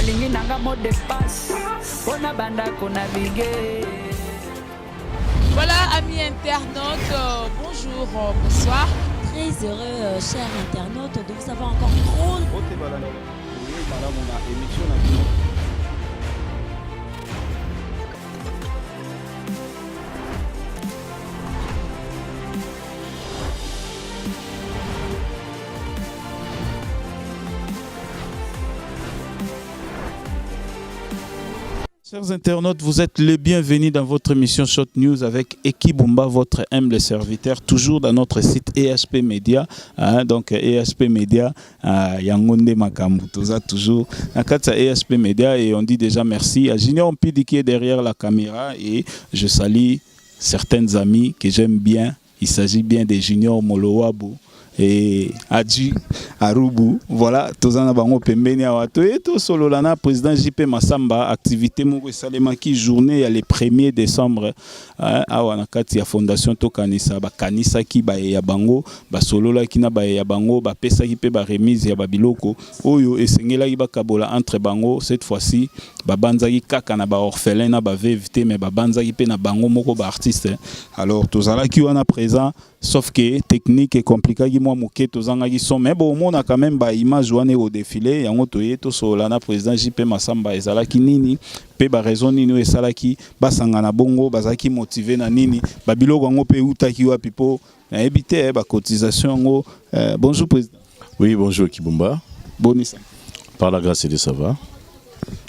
alingi nanga mot de passe pona banda ko naviguer. Voilà, amis internautes, bonjour, bonsoir. Très heureux, chers internautes, de vous avoir encore trop. Chers internautes, vous êtes les bienvenus dans votre émission Short News avec Eki Bumba, votre humble serviteur, toujours dans notre site EHP Media. Donc EHP Media, Yangonde Makambu, toujours dans EHP Media, et on dit déjà merci à Junior Mpidi qui est derrière la caméra, et je salue certains amis que j'aime bien. Il s'agit bien des Junior Molowabu et Adji Arubu. Voilà, tous en avons pembeni awato et tout solo lana président JP Massamba activité moko salemaki journée le 1er décembre awa na kati ya fondation to kanisa ba kanisa ki ba ya bango ba solo la kina ba ya bango ba pesa ki pe ba remise ya ba biloko oyo esengela ki ba kabola entre bango cette fois-ci ba banzaki kaka na ba orphelin na ba vevité mais ba banzaki pe na bango moko ba artiste. Alors tous ala ki wana présent sauf que technique est compliqué moi moké tozanga qui sont mais bon on a quand même ba image wane au défilé yango toye to solana président JP Massamba ezala ki nini pe ba raison nini esala ki basanga na bongo bazaki motivé na nini ba biloko ngo pe utaki wa pipo na ebité ba cotisation ngo. Bonjour président. Oui, bonjour Kibumba. Bonissa. Par la grâce de ça va.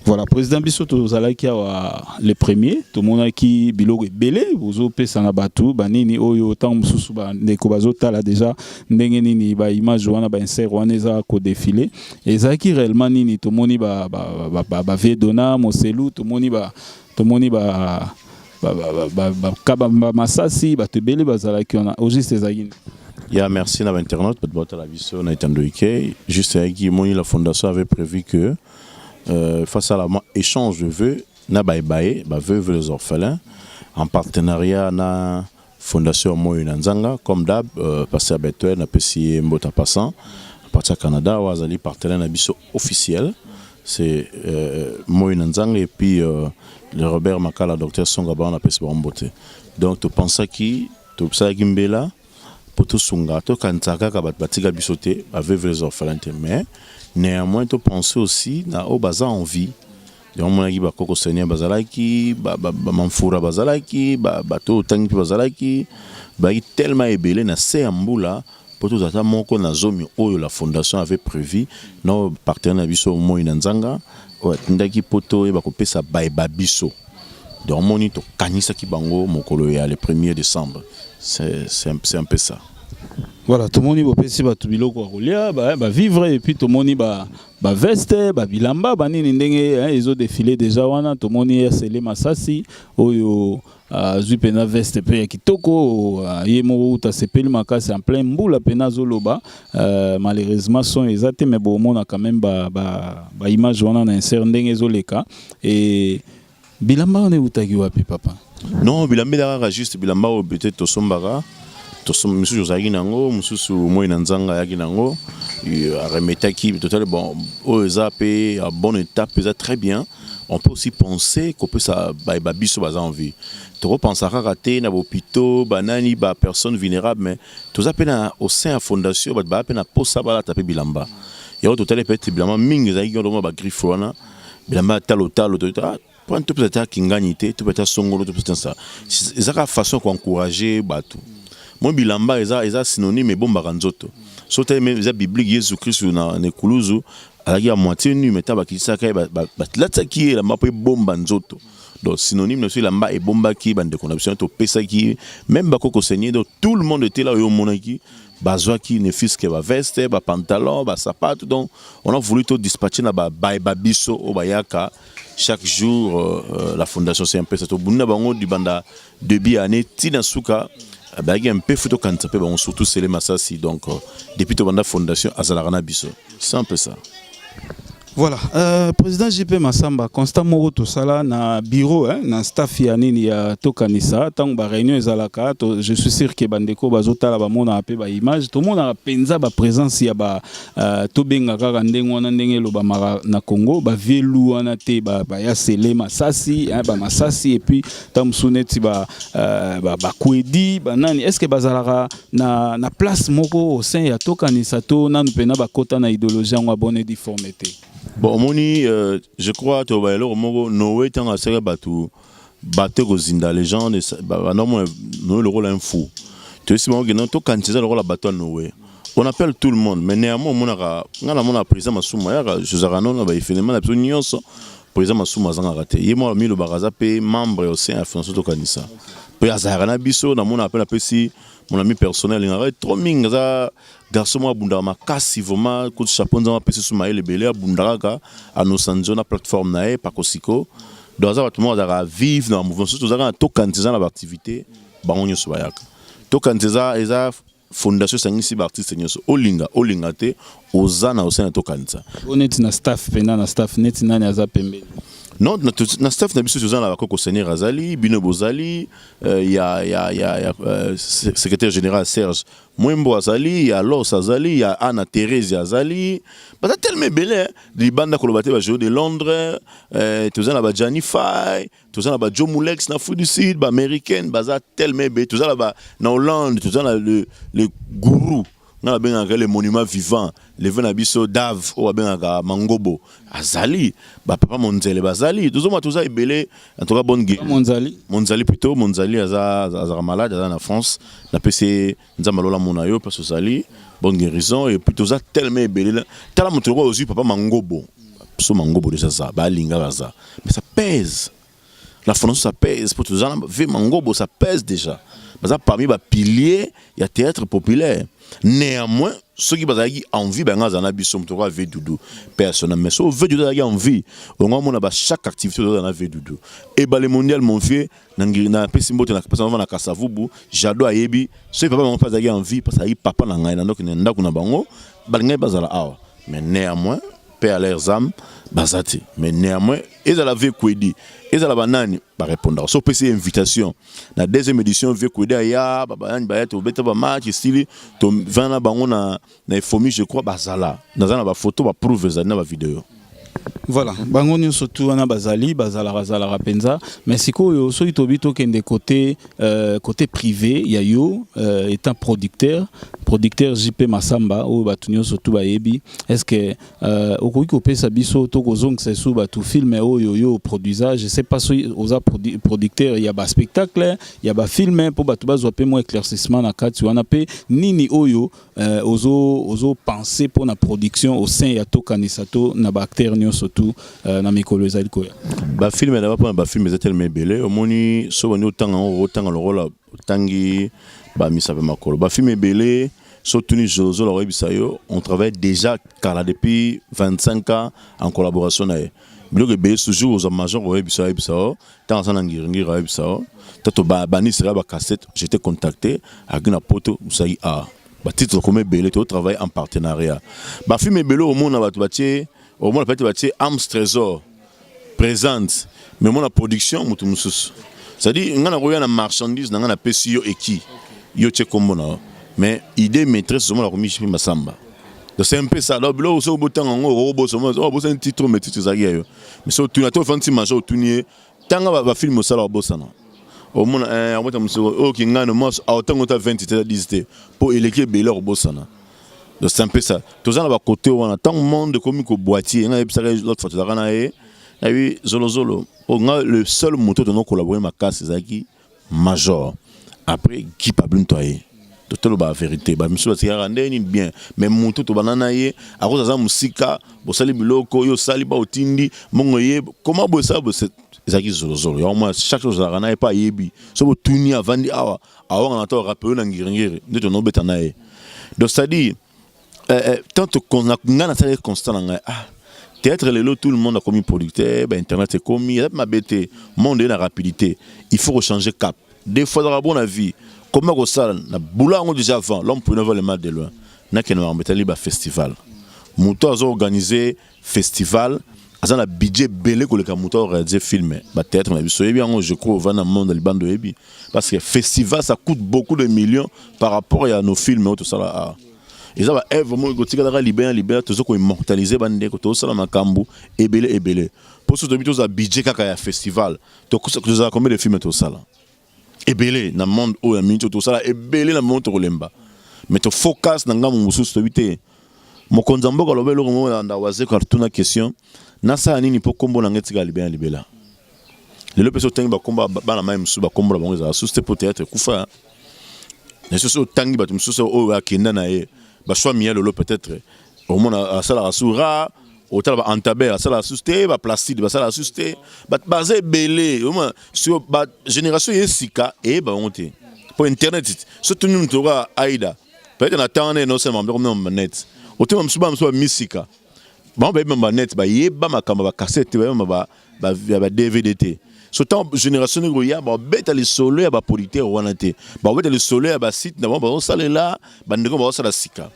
Voilà, président Bissoto Zalaki le premier, tout le monde qui biloko belé, vous opé sanabatu, banini oyo tant mususu ba ndeko bazota là déjà ndenge nini ba image wana ba insert wana eza ko défilé et ça qui réellement nini tout le monde ba vedona moselu tout le monde ba masasi ba te belé bazalaki on a juste ezagine. Ya merci na internet peut botter la vision na itandoike juste avec qui la fondation avait prévu que face à l'échange de vœux, na baïbaï, veuve les orphelins, en partenariat na Fondation Moïse Nzanga, comme d'hab, passé à Betoué, na PCI Mbota Passant, à partir du Canada, Wazali partenaire na biso officiel, c'est Moïse Nzanga et puis le Robert Makala, docteur Songaba, na PCI Mbota. Donc tu penses qui, tu penses qui mbela, pour tout Sunga, tu kantaka kabat batiga bisoté, veuve les orphelins, mais néanmoins, tu penses aussi au bazar en vie. Donc, mon ami Bakoko Seigneur Bazalaki, Manfoura Bazalaki, Bato Tangi Bazalaki, tellement ébélé, na Seamboula, pour tout ça, mon qu'on a zomi où la fondation avait prévu, nos partenaires biso Moïse Nzanga, Ndaki Poto et Bakopé sa Babiso. Donc, mon ito Kanisa Kibango, mon coloya le 1er décembre. C'est un peu ça. Voilà, tout le monde va passer ba biloko kolia ba vivre et puis tout le monde ba veste ba bilamba ba nini ndenge ils ont défilé déjà wana tout le monde a scellé masasi oyo zupena veste pe ya kitoko yemo uta sepeli makasi en plein mbula pena zoloba malheureusement son exact mais bon on a quand même ba image wana na insert ndenge zoleka et bilamba on est utaki wapi papa. Non, bilamba dara juste bilamba peut-être to sombara. Monsieur Josagui Nango, Monsieur Moïse Nzanga Yagi Nango, Aremetaki, total bon, OESAP, à bonne étape, c'est très bien. On peut aussi penser qu'on peut ça, biso baza en vie. Tu repenses à rater, na hôpitaux, banani, ba personnes vulnérables, mais tout ça peine au sein de la fondation, ba peine à posa bala taper bilamba. Et au total peut-être bilamba ming zagi on ba griffona, bilamba talo total. Pour un tout peut-être qui gagne, tout peut-être songolo, tout peut-être ça. C'est la façon qu'encourager batou. Moi bilamba eza synonyme bon baranzoto. Sote même eza biblique Jésus Christ na nekuluzu alaki à moitié nu meta bakisa kai batlatsa ki la mapo bomba nzoto. Donc synonyme aussi lamba et bomba ki bande connexion to pesa ki même bakoko seigneur donc tout le monde était là au monaki bazwa ki ne fils que ba veste ba pantalon ba sapato donc on a voulu tout dispatcher na ba biso au bayaka. Chaque jour la fondation c'est un peu ça to bunda bango du banda début année tina suka un peu photo quand ça peut surtout c'est les massassi donc depuis que la fondation Azalarana Bisso c'est un peu ça. Voilà, président JP Massamba, constat moko to sala na bureau na staff ya nini ya tokanisa tant ba réunion ezalaka je suis sûr que bandeko bazotala ba mona pe ba image to mona penza ba présence ya ba to benga kaka ndenge wana ndenge lo ba mara na Congo ba velu wana te ba ya sele masasi ba masasi et puis tam suneti ba kwedi ba nani est-ce que bazalaka na place moko au sein ya tokanisa to nanu pena ba kota na idéologie ngwa bonne difformité. Bon, moni, je crois que Noé tant à serrer bateau aux zinda les gens normalement Noé le rôle un fou. Tu sais que non, tout quand c'est le rôle à bateau Noé. On appelle tout le monde, mais néanmoins on a président Massouma, je zaranon va y finalement la union président Massouma zanga raté. Il m'a mis le baraza pe membre au sein à François Tokanisa. Puis à Zarana Bisso, dans mon appel à si mon ami personnel, il arrête trop minga garçon moi bunda makasi vraiment coup de chapeau dans PC sous maïle belé bundaraga à nos sanjona plateforme nae pakosiko dans ça tout le monde a vivre dans mouvement surtout ça to kantiza na activité bangonyo sobayaka to kantiza eza fondation sangisi ba artiste nyoso olinga te ozana osana to kantiza honnête na staff pena na staff net nani aza pembeni. Non, na staff na biso tozana la bako Seigneur Azali, Bino Bozali, ya secrétaire général Serge Mwembo Azali, ya Los Azali, ya Anna Thérèse Azali. Bah ça tellement belle, des bandes kolobate ba de Londres, tozana ba Gianni Fay, tozana ba Joe Mulex na Afrique du Sud, ba américaine, bah ça tellement belle, tozana ba na Hollande, tozana le gourou. On a bien les monuments vivants, les venabiso Dave, ou bien Mangobo, Azali, papa Monzali, Bazali, tout ça est belé, en tout cas bonne guerre. Monzali plutôt, Monzali Azara malade, en France, la PC Nzamalola Monayo, parce que Zali, bonne guérison, et plutôt ça tellement belé. T'as montré aussi papa Mangobo, so Mangobo déjà ça, Balinga Raza, mais ça pèse. La France ça pèse, pour tout ça, Mangobo ça pèse déjà. Parce que parmi les piliers, il y a théâtre populaire. Néanmoins, ceux qui ont envie, ben ils ont biso mtoko vedoudou. Personne mais so vedoudou a envie. On a chaque activité dans la vedoudou. Et ben le mondial mon vieux, na pesimbote na personne va na Kasavubu, jado ayebi, ceux papa mon pas envie parce que papa na ngai na ndoko na ndako na bango, balinga bazala awa. Mais néanmoins, paix à leurs âmes, bazati. Mais néanmoins, ils ont la vie kwedi. Et ça la banane va répondre. So PC invitation. La deuxième édition veut que ya baba ba to beta ba match style to vana bango na fomi je crois bazala. Dans na ba photo ba prouver ça na ba vidéo. Voilà, bango nyo surtout wana bazali bazala rapenza mais siko yo so itobito kende côté privé ya yo étant producteur JP Massamba ou batunyo surtout bayebi est-ce que okoki kopesa biso to kozong sesu batu film yo produisage je sais pas si oza producteur ya ba spectacle ya ba film pour batu bazwa pe mo éclaircissement na kati wana pe nini oyo ozo penser pour na production au sein ya tokanisato na ba acteur surtout na mikolo ezali koya ba film na ba film est tellement belé omoni so bani otanga le rôle tangi ba misabe makolo ba film belé surtout ni Jozo la rebisayo on travaille déjà car depuis 25 ans en collaboration avec bloc belé toujours aux major rebisayo tant ça ngiringi rebisayo tato ba bani sera ba cassette j'étais contacté avec na poto usai a ba titre comme belé to travaille en partenariat ba film belé au monde na ba batie au moins peut-être Ams Trésor présente mais mon la production mutu mususu c'est-à-dire on a reçu la marchandise dans la PCO et qui yo tche comme na mais idée maîtresse mon la remis JP Massamba donc c'est un peu ça là blo so botan ngo robot so un titre mais titre ça mais so tu as tout fancy major tourner tanga va film ça là bosana au moins on va mususu o kingana mos autant on 20 c'était 10 pour élequer belé bosana. Donc c'est un peu ça. Tous les gens côté on a tant de monde comme au boîtier. On a l'autre fois tu as gagné. Et puis zolo. On a le seul moto de nous collaborer ma casse c'est qui major. Après qui pas bien toyer. Tout la vérité. Bah monsieur c'est rendre ni bien. Mais moto to banana yé. À cause de ça musika. Bo sali biloko yo sali ba otindi. Mongoye. Comment bo ça bo c'est qui zolo. Au moins chaque chose à gagner pas yebi. So bo tuni avant di awa. Awa on attend rappeler na ngirengere. De ton betana yé. Donc c'est à dire tant qu'on a constant théâtre les tout le monde a commis producteur internet est commis ma bête monde est la rapidité il faut changer cap des fois dans la bonne vie comment on ça na boula on déjà avant l'homme peut ne voir le mal de loin n'a qu'un mettre libre festival Mouto a organisé festival, a un budget belé que le Mouto a réalisé film. Théâtre, je crois, au Van Monde, le bande de parce que festival, ça coûte beaucoup de millions par rapport à nos films. Tout ça là. Et ça va vraiment libérer, tout ça qu'on immortaliser, tout ça là, Makambu, et belé. Pour ce que tu as budget kaka festival, tu as combien de films tout ça là? Et belé, dans le monde où il y a tout ça là, et belé dans le monde où lemba. Mais tu focus dans le monde où tu es. Mon konzambo quand le moment on a osé carton la question, nasa anini pour combo na ngeti galibé libela. Le peso tangi ba combo ba na même sous ba combo la bonza sous c'était peut-être kufa. Ne sous tangi ba tum sous o akenda na e ba choix miel le peut-être au monde a ça la soura au tal ba antabe ça la susté ba plastique ba ça la susté ba basé belé au moins sur ba génération yesika e ba honte pour internet surtout nous tora aida peut-être na tane non seulement mais net au temps msuba misika bon ba net ba yeba makamba ba cassette ba DVD so temps génération ngo ya ba beta les solo ya ba polité wana te ba beta les solo ya ba site na ba sala là ba ndeko ba sala sika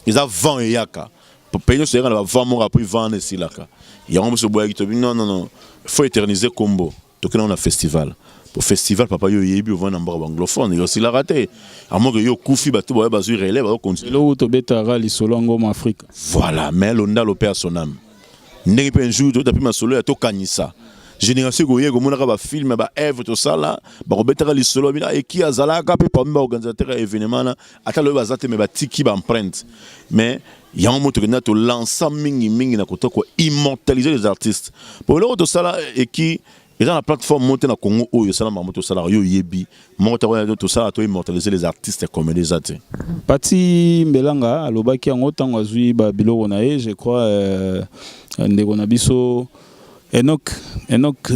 ils a vent et yaka pour payer ce va vent mon rapport vendre ici là ka ya on se boire qui non faut éterniser combo donc là on a festival pour festival papa yo yebi vend en anglophone il aussi la raté à moins que yo koufi ba to ba sur relève ba continuer lo to beta ra li solo ngoma Afrique voilà mais l'onda lo perd son âme ndenge pe un jour to tapis ma solo ya to kanisa génération goye ko mona ba film ba œuvre tout ça là ba ko beta li solo bina et qui azala ka pe pa ba organisateur événement là ata lo ba zate me ba tiki ba empreinte mais il y a un mot que to l'ensemble mingi na ko to ko immortaliser les artistes pour le tout ça là et qui et dans la plateforme montée dans Congo où il y a un moto salario yebi monter tout ça à immortaliser les artistes comme des athées. Pati Mbelanga alobaki en autant azui ba biloko na je crois ndeko na biso Enoch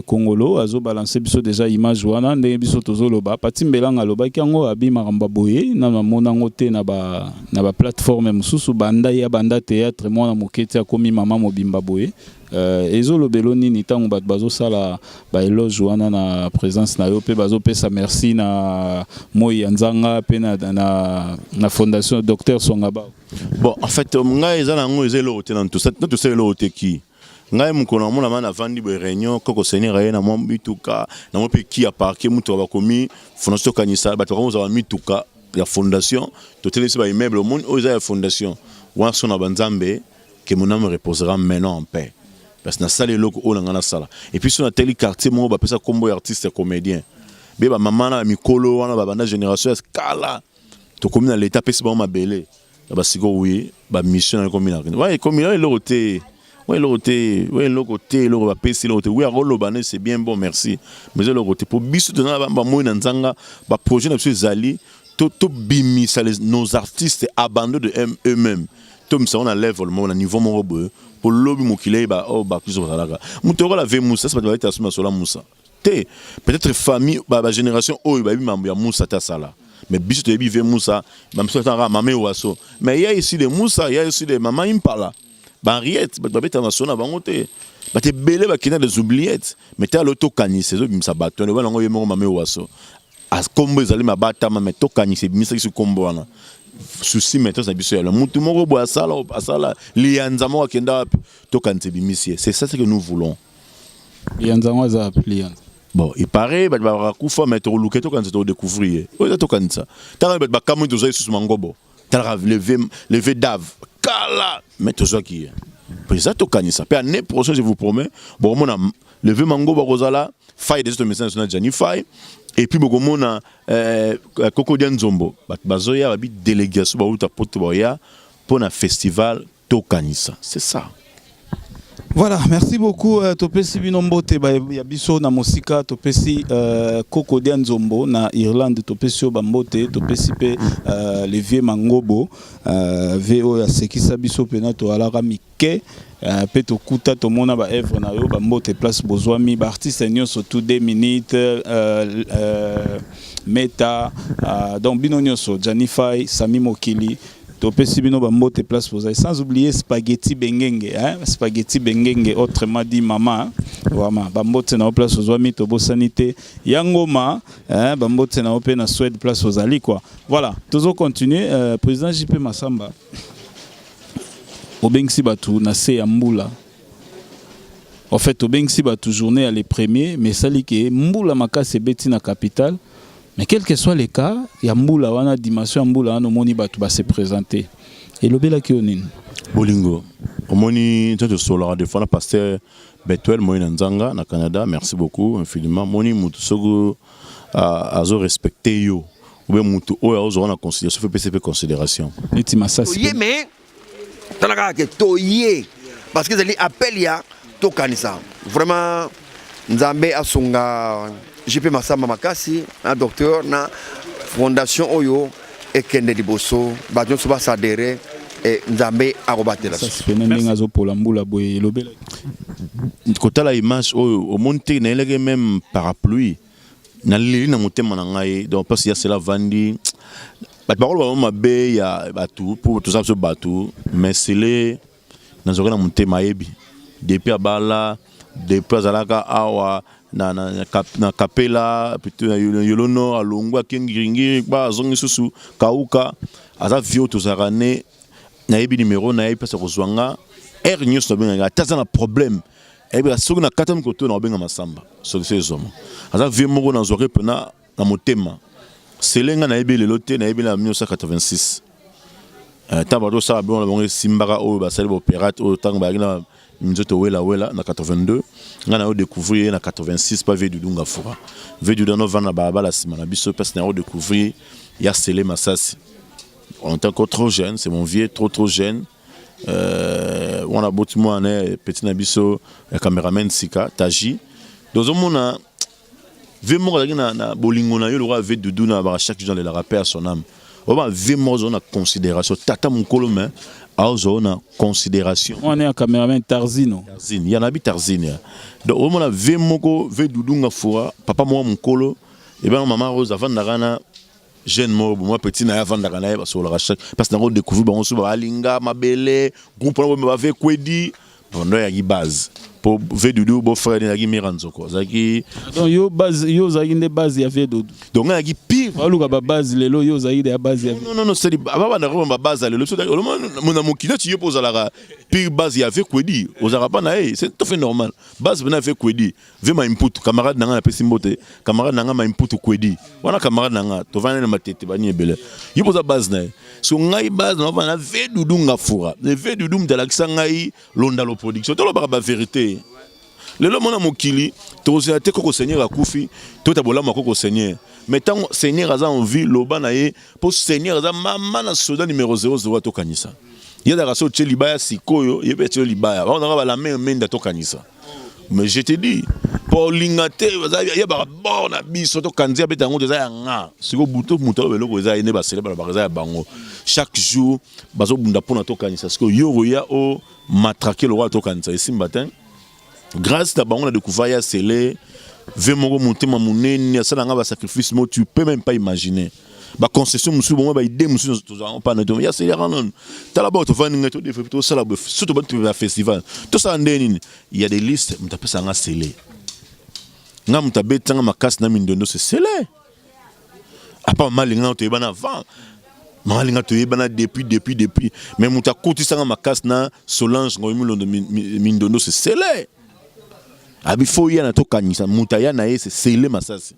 Congolo azo balancer biso déjà image wana ndenge biso tozoloba Pati Mbelanga alobaki yango abi maramba boye na mona ngote na ba plateforme mususu banda théâtre mona moketi akomi mama mobimba boye ezolo beloni ni tango bat bazo sala ba éloge wana na présence na yo pe bazo pesa merci na Moi Nzanga pe na fondation docteur Songaba. Bon en fait ngai ezana ngo ezelo hotel tout ça tout ça lo hotel qui ngai mukona mona mana vandi bo réunion koko seigneur na mo bituka na mo pe qui a parqué muto ba komi fondation kanisa ba to ko za mituka la fondation to telesi ba immeuble monde o za fondation wa sona banzambe que mon âme reposera maintenant en paix. Parce que na salle loko o ngana sala et puis sur un tel quartier mo ba pesa combo artiste comédien be ba maman na mikolo wana ba banda génération escala to komi na l'état pesa ba mabele ba siko oui ba mission na komi na ouais comme il le roté ouais le côté le ba pesa le côté oui rolo bané c'est bien bon merci mais le côté pour biso de na ba mo na nzanga ba projet na zali to bimi ça nos artistes abandonnés de eux-mêmes Tom ça on enlève le monde à niveau mon robot pour lobby mokile ba oh ba plus ça là mutora la ve Moussa ça va être asuma sur la Moussa té peut-être famille ba génération oh ba bi mambo ya Moussa ta sala mais biso te bi ve Moussa même ça ta mamé oaso mais il y a ici des Moussa il y a ici des maman impala ba riette ba beta na sona bango te ba te belé ba kina des oubliettes mais ta l'auto kanise zo bimsa bato ne ba ngo yemo mamé oaso as combo ezali mabata mais to kanise bimsa ki combo wana souci maintenant ça biso la mutu moko bo asala lianza mo akenda to kanse bimisie c'est ça ce que nous voulons lianza mo za lianza bon il paraît ba rakufa mais to luke to kanse to découvrir o to kansa ta ba kamu to zo sous mangobo ta lever dave kala mais to zo qui puis ça to kanisa pe année prochaine je vous promets bon mona lever mangobo rozala faille des messages national Janify et puis beaucoup mona Koko Dianzombo bazoya babi délégation ba uta poto boya pour un festival Tokanisa c'est ça. Voilà, merci beaucoup Topesi Binombote ya biso na musika Topesi Koko Dianzombo na Irlande Topesi Bambote Topesi pe le vieux Mangobo VO ya sekisa biso pena to alaka mike pe to kuta to mona ba œuvre na yo Bambote place bozwami ba artiste nyonso tout 2 minutes Meta donc bino nyonso Janify Sami Mokili Topesi bino Bambote place bozai sans oublier spaghetti bengenge spaghetti bengenge autrement dit maman wama Bambote na place bozwami to bosanité yangoma Bambote na open na Suède place bozali quoi voilà toujours continuer président JP Massamba obengsi batu na se ya mbula. En fait, obengsi batu journée à les premiers, mais ça li que mbula makasi beti na capitale. Mais quel que soit les cas, il y a mbula wana dimension mbula wana moni batu ba se présenter. Et lobela ki onin. Bolingo. Omoni tu solara de fois pasteur Betuel Moïna Nzanga na Canada, merci beaucoup infiniment. Moni mutu sogo azo respecter yo. Ou bien mutu o azo na considération, fait PCP considération. Neti masasi. Toye mais talaka ke toye parce que zali appel ya to kanisa. Vraiment Nzambe asunga JP Masamba Makasi, un docteur na fondation Oyo et Kende Liboso, Badjon Soba Sadere et Nzambe Arobatela. Ça c'est même azo pour la mbula boye lobela. Kota la image au monté na elege même parapluie na lili na motema na ngai donc parce qu'il y a cela vandi ba parole ba mabe ya batu pour tout ça ce batu mais c'est les na zoka na motema yebi depuis abala depuis azalaka awa na kapela plutôt yolono alongwa kingiringi ba zongi susu kauka aza vio to zarane na yebi numéro na yebi pesa kozwanga nyos na benga taza na problème et bien soki na katam koto na benga masamba soki c'est zomo aza vio moko na zoke pena na motema selenga na yebi lelote na yebi na 1986 tabato sa bon la bonge simbaka o ba sali opérate o tang ba na nzoto wela na 82 ngana o découvrir na 86 pas Ve Dudunga Fura Ve Dudano vana ba la sima na biso parce na o découvrir ya Sele Masasi on est encore trop jeune, c'est mon vieux trop jeune. On a beaucoup de petit nabiso caméraman Sika Taji. Dans un monde vraiment na bolingo na yo le roi Ve Dudu na ba chaque jour le rappel à son âme. On va vraiment on a considération tata mon colomé a on a considération. On est un caméraman Tarzino. Il y en a bi Tarzine. Donc on a vraiment ko Ve Dudu nga fura papa moi mon colo et ben maman Rose avant na jeune moi petit na avant d'arriver sur le rachat parce que on découvre on se alinga mabele groupe on va faire kwedi on a une base pour Ve Dudu beau frère na gi miranzo ko zaki donc yo base yo zaki ne base ya Ve Dudu donc na gi pire aluka ba base lelo yo zaki de base ya non c'est aba na ba base lelo so mon amokina tu yo pose la pire base ya Ve kwedi ozara pas na c'est tout fait normal base na Ve kwedi Ve ma input camarade na pesi mbote camarade na ma input kwedi wana camarade na to vana na matete bani ebele yo pose base na so ngai base na va na Ve Dudu nga fura le Ve Dudu mdalakisa ngai londa lo production to lo ba vérité le mona mokili to se ate ko seigneur akufi to tabola makoko seigneur mais tant seigneur aza en vie loba na ye pour seigneur aza mama na soda numéro 00 to kanisa ya da raso tche libaya sikoyo ye be tche libaya on a la main menda to kanisa mais je te dis pour lingate ya ba bon na biso to kanzia beta ngo za nga siko buto muto beloko za ine ba célèbre ba za bango chaque jour bazo bunda pona to kanisa siko yo ya o matraquer le roi to kanisa ici matin grâce à on a découvert ya Sele Ve Mongo monter ma monene ça nga ba sacrifice mo tu peux même pas imaginer ba concession musu bon ba idée musu on pas na to ya Sele ranon tala ba to vani ngato de fait to ça la surtout ba tu festival tout ça ndeni il y a des listes mtape ça nga Sele nga mtabe tanga makasi na mindondo c'est Sele apa malinga to bana avant malinga to bana depuis mais muta koti sanga makasi na Solange ngomi londo mindondo c'est Sele abifo ya na to kanisa mutaya na c'est Sele Masasi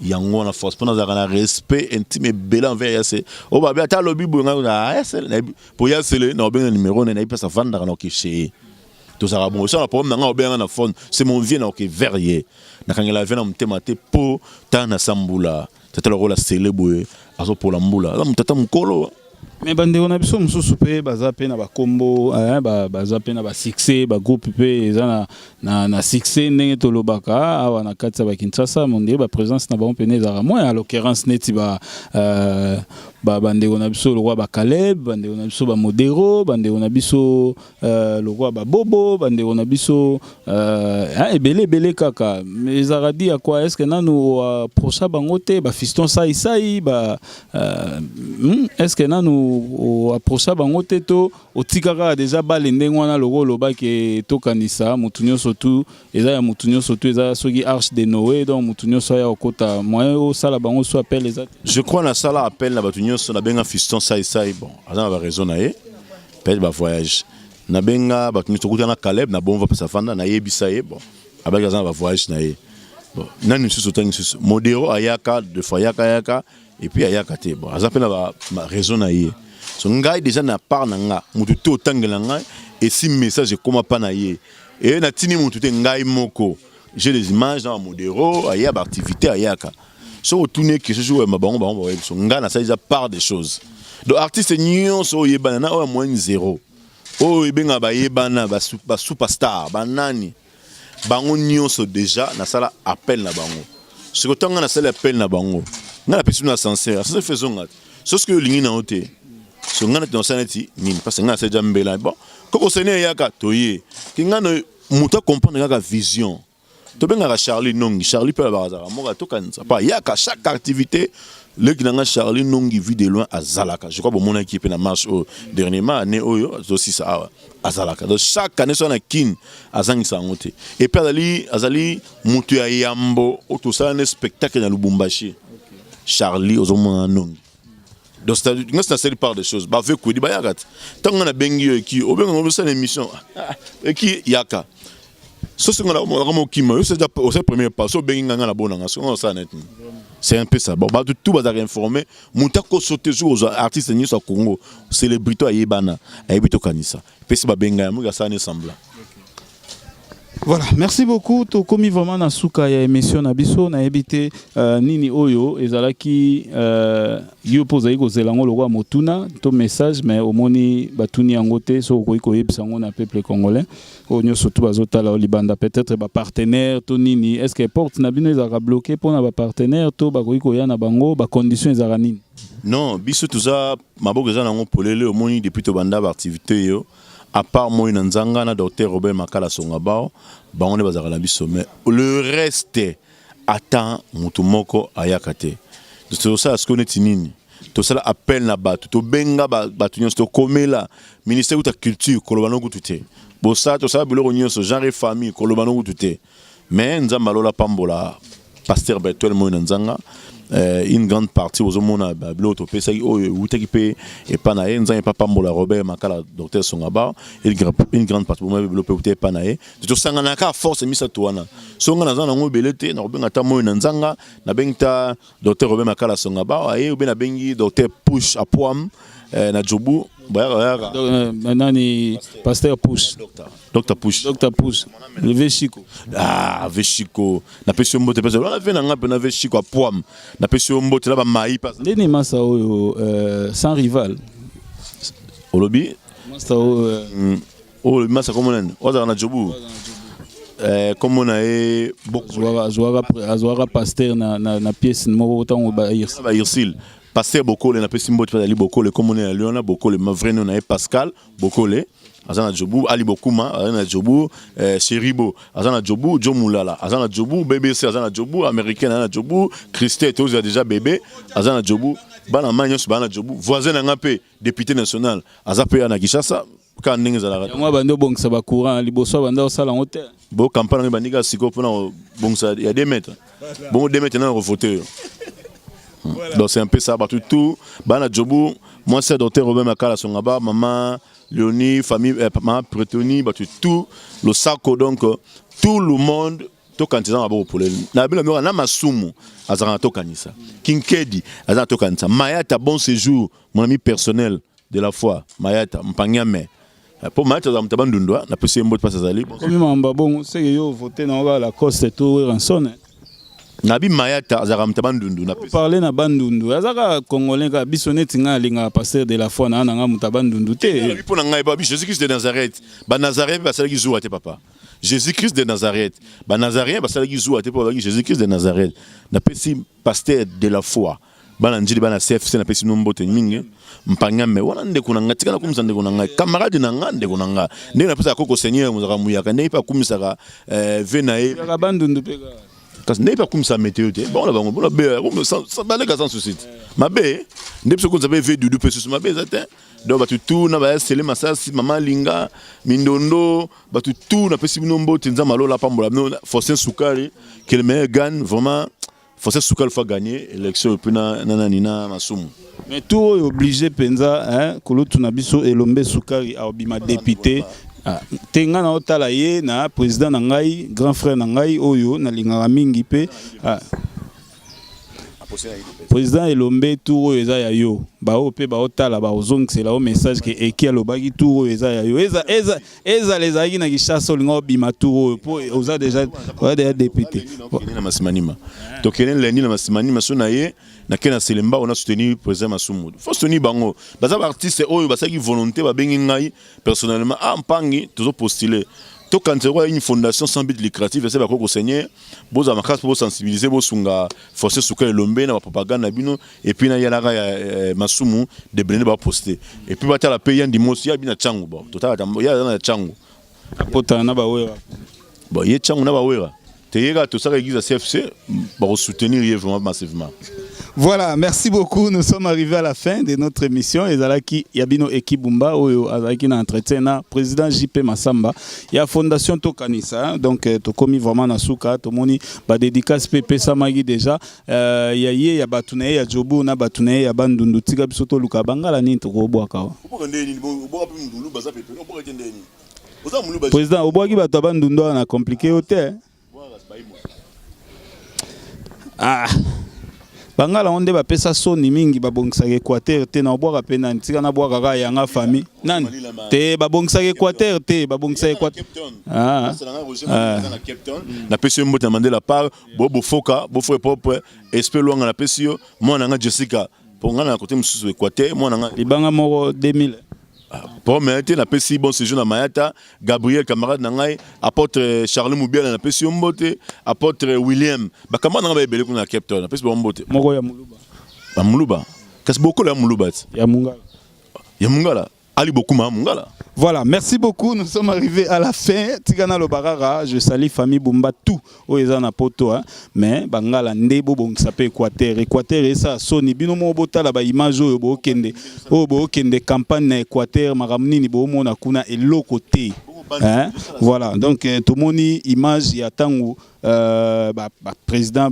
yango na force pendant un respect intime bela envers ya c'est o ba ta lobi bo nga Sele pour ya Sele na obenga numéro na pas sa vendre na kiché to ça bon ça problème na obenga na phone c'est mon vieux na ke verrier na kangela vena mtemate po ta na sambula tata le rôle Sele boye azo pour la mbula la mutata mukolo. Mais bande on a besoin mususu pe baza pe na ba combo baza pe na ba succès ba groupe pe eza na succès ndenge to lobaka awa na katsa ba Kinshasa monde ba présence na ba pene za moi à l'occurrence neti ba bande on a besoin le roi ba Caleb bande on a besoin ba Modero bande on a besoin le roi ba Bobo bande on a besoin ebele kaka mais zaradi à quoi est-ce que nanu procha bangote ba fiston sai ba est-ce que nanu au approcha bango teto o tikaka déjà balende ngwana logo loba ke to kanisa mutunyo sotu eza ya mutunyo sotu eza soki arche de Noé donc mutunyo so ya okota moyen o sala bango so appelle les je crois na sala appel na batunyo so na benga fiston sai bon azana ba raison na ye peut-être ba voyage na benga ba tukuta na Caleb na bon va pesa fanda na yebisa ye bon abaka za ba voyage na ye bon nani susu tangi susu modéro ayaka de fois yaka et puis ayaka te bon azape na ba raison na ye so ngai déjà na part na nga mutu to tangela nga et si message comment pas na ye et na tini mutu te ngai moko j'ai les images dans modéro aya ba activité ayaka so tourner que ce jour ma bango so nga na ça déjà part des choses donc artiste nyon so yebana na au moins zéro oh ibenga ba yebana ba superstar ba nani bango nyonso déjà na sala appel na bango ce que tanga na sala appel na bango nga la personne sincère ça faisons nga ce que lingi na ote so nga na sanati nini parce que nga c'est déjà mbela bon koko sene yaka toye kinga no muta comprendre nga vision to benga Charlie Nongi Charlie peut avoir ça mo to kanza pas yaka chaque activité le kinanga Charlie Nongi vu de loin à Zalaka je crois bon mon équipe na marche au dernièrement année oyo aussi ça à Zalaka donc chaque année sur na kin azangi sa ngote et puis azali mutu ya yambo auto ça un spectacle na Lubumbashi Charlie ozomona Nongi donc c'est part des choses ba veut di ba yakat tanga na bengi qui au benga mo ça émission et qui yaka so c'est on kima c'est déjà au premier pas so bengi ngana la bonanga so ça net c'est un peu ça bon ba tout bazar informé mutako sauter sur aux artistes ni so Congo célébrité ayebana ayebito kanisa pesi ba benga mu ga ça ne sembla. Voilà, merci beaucoup. To komi vraiment na suka ya émission na biso na ebité nini oyo ezalaki yo poza iko zelango lokwa motuna to message mais omoni batuni yango te so ko iko yebisa ngo na peuple congolais onyo surtout bazotala libanda peut-être ba partenaire to nini est-ce que porte na bino ezaka bloqué pour na ba partenaire to ba ko iko ya na bango ba conditions ezaka nini? Non, biso tuza maboko za nango polele omoni depuis to banda ba activité yo. À part moi Nzanga na docteur Robert Makala Songabao on est bazara na biso mais le reste attend mutu moko ayakate c'est ça ce qu'on est nini to ça appel na batu to benga batu nyonso to komela ministère de la culture kolobano kutute bo ça to ça biloko nyonso genre famille kolobano kutute mais nzamba lola pambola pasteur Bertel moi Nzanga une grande partie aux hommes blot au PSI ou t'équipé et panaé nous avons pas pambola Robert Makala docteur Songaba une grande partie pour moi développer ou t'es panaé tout ça on a qu'à force mis ça toi na songa na zana ngo belete na benga ta moyo nzanga na benga docteur Robert Makala Songaba et ou ben na bengi docteur Push à Poam na Jobu nani pasteur Push docteur Push le Veshiko Veshiko na pesio mbote pesio la vena nga na Veshiko à Poam na pesio mbote la ba mai pas ndeni masa oyo sans rival olobi masa oyo masa comme on oza na Jobu comme on a jouera pasteur na pièce moko tango ba Irsil pasteur Bokole na pesi mbote pa ali Bokole comme on est à Lyon Bokole ma vrai nom na Pascal Bokole azana Jobu Ali Bokuma azana Jobu Cheribo azana Jobu Jomulala azana Jobu BBC azana Jobu américain azana Jobu Christet tous déjà bébé azana Jobu bana manyos bana Jobu voisin na ngape député national azape na Kinshasa ka ndenge za la moi bando bongsa ba courant liboso banda au salon hôtel bo campagne na bandika siko pona bongsa il y a 2 mètres bon 2 mètres na revoter. Donc c'est un peu ça, tout. Bana Jobu, moi c'est docteur Robert Makala Songaba, maman Léonie, famille, maman Pretoni, tout le saco donc tout le monde, tout quand ils ont abord pour les. Na bela mera na masumu, azara to kanisa. Kinkedi, azara to kanisa. Mayata bon séjour, mon ami personnel de la foi, Mayata Mpanyame. Pour Mayata za mtabandundwa, na pesi mbot pas azali. Comme mamba bon, c'est yo voter na la Coste tout rançon. Nabi Mayata azara mtabandundu na pesi. Parler na bandundu, azaka congolais ka bisoneti nga linga pasteur de la foi na nga mutabandundu te. Pour na ngai babi Jésus-Christ de Nazareth. Ba Nazareth ba salaki zuwa te papa. Jésus-Christ de Nazareth. Ba Nazareth ba salaki zuwa te papa Jésus-Christ de Nazareth. Na pesi pasteur de la foi. Bana njili bana CFC na pesi nombote mingi. Mpanyame wana ndeko na ngatika na kumisa ndeko na ngai. Camarade na nga ndeko na nga. Ndeko na pesa koko Seigneur muzaka muyaka ndeko pa kumisa ka venae. Ya bandundu peka. Parce n'est pas comme ça météo bon là bon la bé ça balé sans souci ma bé n'est pas qu'on avait vu du peu ma bé zatin donc tout na ba sele masasi maman linga mindondo tout na pesi nombo tinza malo la pambola no forcé sukari que le meilleur gagne vraiment Forcé Soukal faut gagner élection puis na masumu. Mais tout est obligé penza hein kulutu na biso elombe Sukari a obima député tenga na otala ye na président na ngai grand frère na ngai oyo na lingaka mingi pe président elombe tour eza ya yo ba ope ba otala ba ozongisela o message ke eki alobaki tour eza ya yo eza les aïki na kishasa linga bima tour po oza déjà député na masimanima to kelen lendi na masimanima so na ye na kena selemba on a soutenu président Masumu faut soutenir bango baza artiste oyo basaki volonté ba bengi ngai personnellement mpangi toujours postuler. Tout quand il y a une fondation sans but lucratif, c'est pourquoi le Seigneur, vous avez pour sensibiliser, vous avez forcé sur le lombe, la propagande, et puis il y a la Masumu de blender pour poster. Et puis il y a la paye en dimanche, il y a bien Tchango, total, il y a Tchango. Apota na bawera. Bon, il y a Tchango na bawera. Teyega tout ça l'église CFC, pour soutenir vraiment massivement. Voilà, merci beaucoup. Nous sommes arrivés à la fin de notre émission. Ezalaki Yabino Ekibumba, oyo azalaki na entretien na président JP Massamba. Il y a fondation Tokanisa, donc to komi vraiment na suka, to moni ba dédicace PP Samagi déjà. Il y a Batunaye ya Jobu na Batunaye ya Bandundu tika bisoto luka bangala ni to ko boaka. Président oboaki bato Bandundu na compliqué hotel. Ah. Bangala onde ba pesa soni mingi babongisa Équateur te na obwaka pe na ntika na bwaka ka yanga famille nani te babongisa Équateur te babongisa Équateur na pesi mbote na Mandela par bo foka bo fo propre esprit loanga na pesi yo mwana nga Jessica pour nga na côté mususu Équateur mwana nga libanga moko 2000 pour mériter la pesi bon séjour na Mayata Gabriel camarade na ngai apôtre Charles Moubiel na pesi mbote apôtre William ba camarade na belé ko na Cape Town na pesi mbote moko ya Muluba ba Muluba kasi beaucoup la Muluba ya Mungala Ali beaucoup ma Mungala. Voilà, merci beaucoup. Nous sommes arrivés à la fin. Tigana Lobarara, je salue famille Bumba tout au Ezana Poto, mais Bangala Ndebo bon s'appelle Équateur. Équateur et ça Sony bino mo bota la ba image au Bokende. Au Bokende campagne na Équateur maramni ni bo mona kuna et l'autre côté. Hein? Voilà, donc tout le monde image y a tango président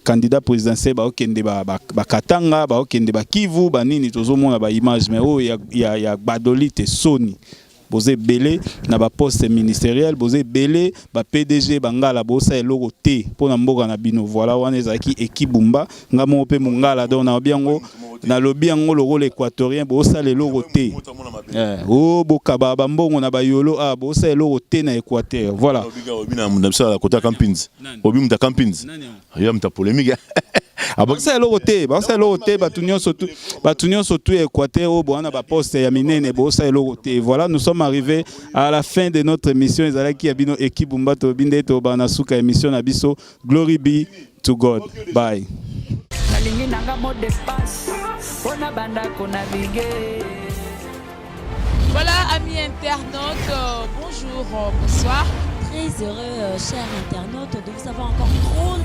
candidat présidentiel ba okende ba Katanga ba okende ba Kivu ba nini tozomona ba image mais oh ya Badolite Sony bozé belé na ba poste ministériel bozé belé ba PDG bangala bosa eloko te pona mboka na bino voilà wana ezaki Ekibumba ngamo pe mongala donc na biango na lobi yango le rôle équatorien bosa eloko te oh bokaba ba mbongo na ba yolo bosa eloko te na Équateur voilà obina mundamsa la kota campings obi mta campings ya mta polémique Basa eloko te batunyo surtout Équateur au bona ba poste ya minene bosa eloko te voilà nous sommes arrivés à la fin de notre émission ezalaki Yabino Ekibumba to binde to bana suka émission na biso glory be to God bye nalingi nanga mot de passe pona banda kona bige. Voilà amis internautes, bonjour, bonsoir. Très heureux chers internautes de vous avoir encore trop